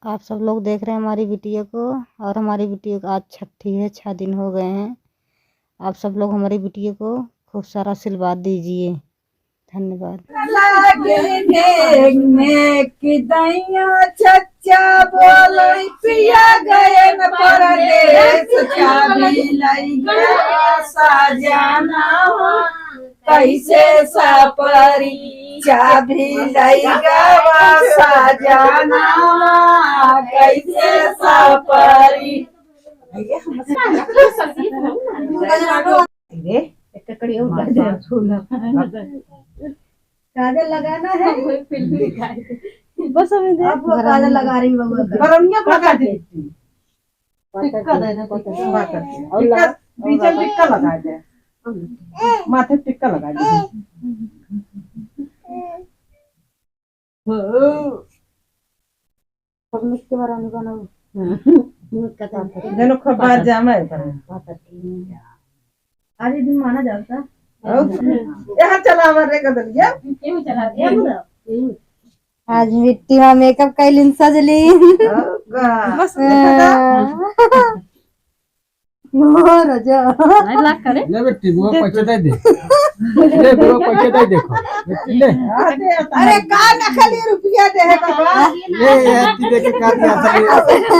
आप सब लोग देख रहे हैं हमारी बिटिया को, और हमारी बिटिया को आज छठी है, 6 दिन हो गए हैं। आप सब लोग हमारी बिटिया को खूब सारा आशीर्वाद दीजिए। धन्यवाद। चचा बोले पिया गए न परदेस चाबी लाई गया सजना कैसे सपरी चाबी लाई गया सजना कैसे सपरी काजल लगाना है बस हमें आप वो काजल लगा रही बबुआ बरनिया लगा देती टिक्का दे दे टिक्का बीच में टिक्का लगा दे माथे टिक्का लगा दे सब मिक्स वाला बनाओ दोनों खबर जामा है पर आज दिन माना जाता यहाँ चला हमारे का दलिया क्यों चला आज मिट्टी में मेकअप कैलिन सजली बस रजा ले बेटी वो पैसे दे दे ले वो पैसे दे देखो ले अरे का नखली रुपया दे है बाबा ले यार दे के का दिया था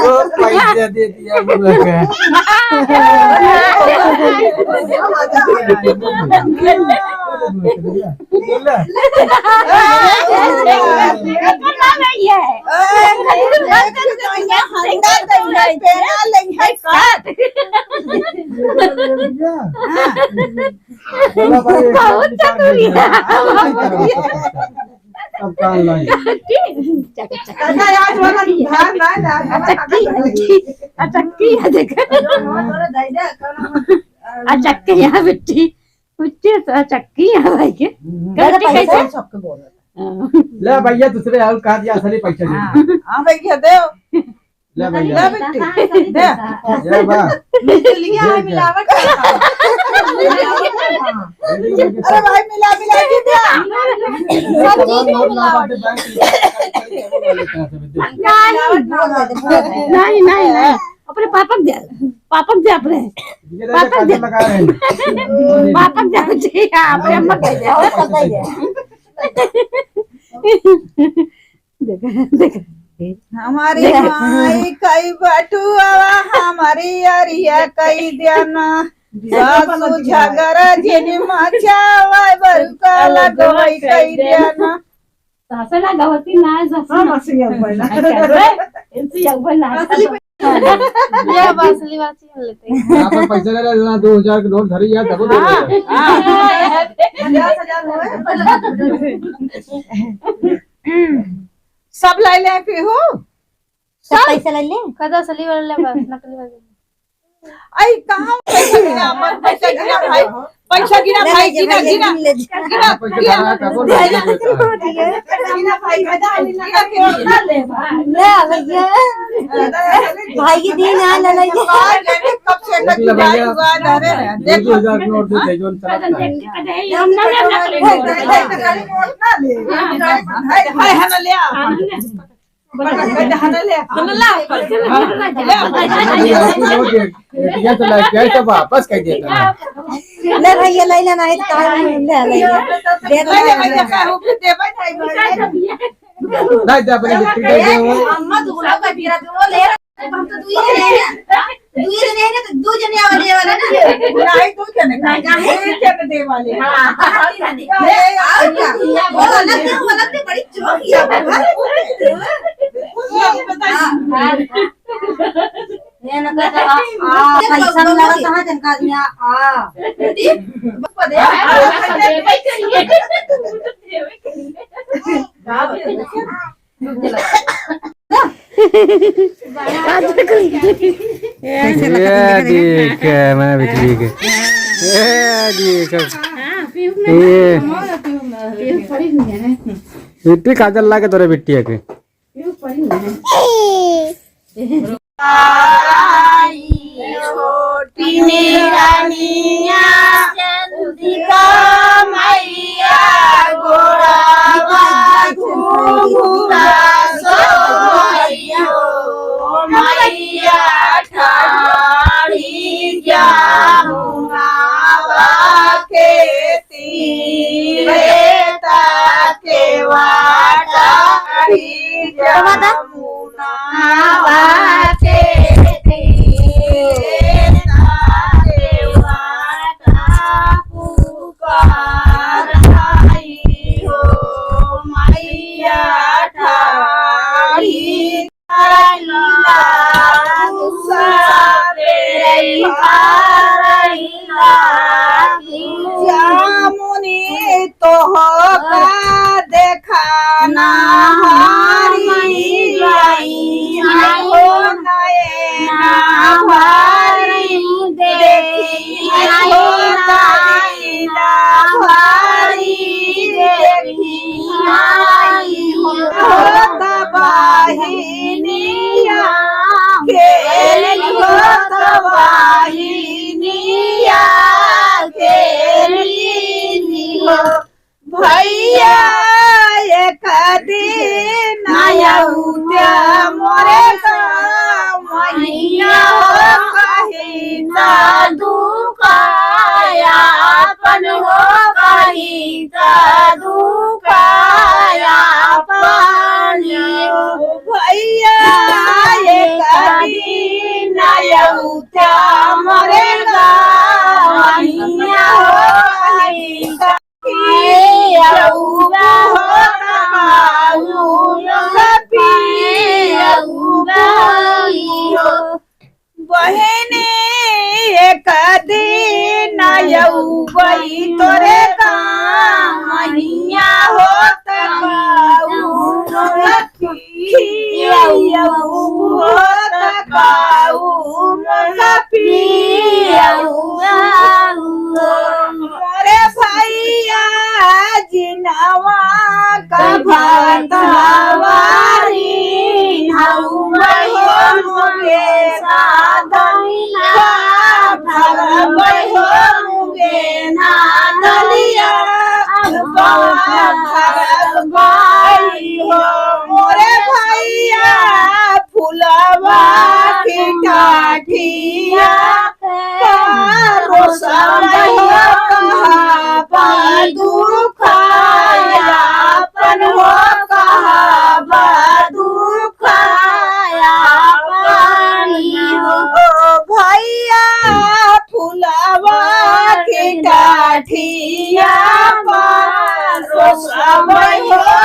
वो पैसे दे दिया बुआ का अब कान लाई चक्की है देख चक्की है बिट्टी बिट्टी चक्की है भाई के ले भैया दूसरे और का दिया असली पैसे दे हां भैया दे ले भैया ले बेटी दे ये बा लिया है मिलावट अरे भाई मिला मिला के दे सब चीज में मिलावट नहीं नहीं अपने पापा दे अपने पापा दे लगा रहे हैं पापा दे अपने अम्मा दे देख हमारी माई कई बटुआ हमारी अरिया कई देना सासु झगड़ा जिनी मचावा बरुका लगोई कई देना सासे ना गवती ना सासे हां मसिया बोला इनसे यग बोला ये बासली वाची लेते हैं यहां पर पैसे ले लेना 2000 के नोट धरी यार दबो दे 50,000 सब ले ले के हो सब पैसे ले ले कदा सली वाले बस नकली वाले आई कहां पैसा गिरा मत पैसा गिरा भाई गिना पैसे धरा दबो दे गिना भाई गिना के ना ले ले भैया भाई की दिन आ ले ले कब से तक हुआ डरे देख 2000 के नोट दे जोन चला हम ना नकली नोट ना ले हाय हन ले ये तो लाइक कैसे वापस कह देता ले भैया ले लेना है तो ले ले दे दे नहीं दे अपने बिट्टी दे दे अम्मा दूल्हा का बिरा दो ले हम तो दूर नहीं है तो दो जने वाले वाला ना नहीं दो जने का एक जने दे वाले हां बोलो ना क्यों बोलते बड़ी चौकिया ये न कहता पैसा लगा कहां जनका दिया आ ये देख मैं बिजली के ये देख ये बिट्टी काजल ला के तोरे बिट्टी के छोटी रानिया चंदिका मैया गोरा घूरा सो वाटाही जमुना वाटे पुकार आई हो मैया ठाड़ी जामुनी तो का देखाना हमारी हो नैना हमारी देखी हो नैना हमारी देखी हो तबाहिनिया खेल हो तबाहिनिया खेली हो भैया एक दिन आयुत्या मोरे मैया कहीं ना दुखाया अपन हो कहीं ना दुखाया अपन भैया एक दिन आयुत्या मोरे मैया बहने एक दिन यौवई तोरे मैया हो मोरे भैया जिनवा का भातवारी मुगे साधनिया भगवई हो मुगे नादलिया भगवई हो मोरे भैया फुलवा की टाठिया रोसमई हो कहा दुखाया अपन हो कहा दुखाया भैया फुलवा की टाठिया रोसमई हो